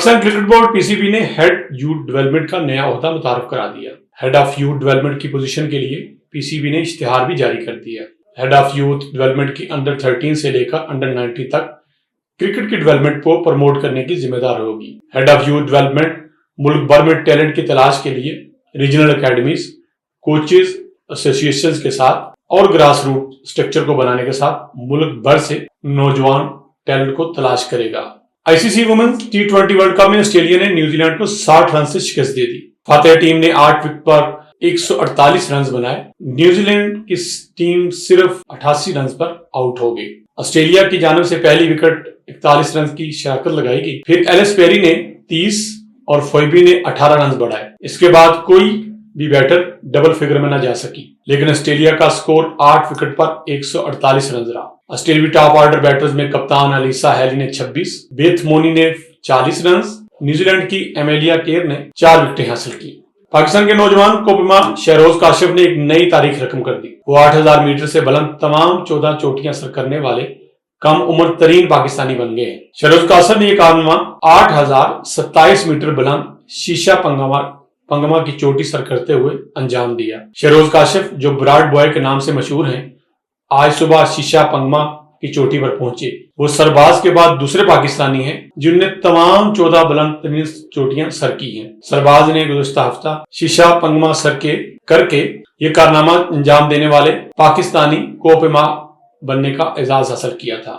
Pakistan cricket board پی C B نے head youth development کا نیا عہدہ متعارف کرا دیا۔ ہیڈ آف یوتھ ڈیولپمنٹ کی پوزیشن کے لیے پی سی بی نے اشتہار بھی جاری کر دیا۔ ہیڈ آف یوتھ ڈیولپمنٹ کی انڈر 13 سے لے کر انڈر 19 تک کرکٹ کی ڈیولپمنٹ کو پروموٹ کرنے کی ذمہ دار ہوگی۔ ہیڈ آف یوتھ ڈیولپمنٹ ملک بھر میں ٹیلنٹ کی تلاش کے لیے ریجنل اکیڈمیز، کوچز ایسوسی ایشنز کے ساتھ اور گراس روٹ اسٹرکچر کو بنانے کے ساتھ ملک بھر سے نوجوان ٹیلنٹ کو تلاش کرے گا۔ آئی سی سی وومنز T20 ورلڈ کپ میں آسٹریلیا نے نیوزی لینڈ کو 60 رن سے شکست دے دی۔ فاتح ٹیم نے 8 وکٹ پر 148 رنز بنائے۔ نیوزی لینڈ کی ٹیم صرف 88 رنز پر آؤٹ ہو گئی۔ آسٹریلیا کی جانب سے پہلی وکٹ 41 رنز کی شراکت لگائی گئی، پھر ایلس پیری نے 30 اور فوئبی نے 18 رنز بڑھائے۔ اس کے بعد کوئی بھی بیٹر ڈبل فگر میں نہ جا سکی، لیکن آسٹریلیا کا سکور 8 وکٹ پر 148 رنز رہا۔ آسٹریلوی ٹاپ آرڈر بیٹرز میں کپتان الیسا ہیلی نے 26، بیتھ مونی نے 40 رنز، نیوزی لینڈ کی ایمیلیا کیئر نے 4 وکٹیں حاصل کی۔ پاکستان کے نوجوان کوپما شہروز کاشف نے ایک نئی تاریخ رقم کر دی۔ وہ 8000 میٹر سے بلند تمام 14 چوٹیاں سر کرنے والے کم عمر ترین پاکستانی بن گئے ہیں۔ شہروز کاشف نے یہ کارنامہ 8027 میٹر بلند شیشہ پنگما کی چوٹی سر کرتے ہوئے انجام دیا۔ شہروز کاشف جو براڈ بوائے کے نام سے مشہور ہیں، آج صبح شیشہ پنگما کی چوٹی پر پہنچے۔ وہ سرباز کے بعد دوسرے پاکستانی ہیں جن نے تمام 14 بلند ترین چوٹیاں سر کی ہیں۔ سرباز نے گزشتہ ہفتہ شیشہ پنگما سر کر کے یہ کارنامہ انجام دینے والے پاکستانی کوپما بننے کا اعزاز حاصل کیا تھا۔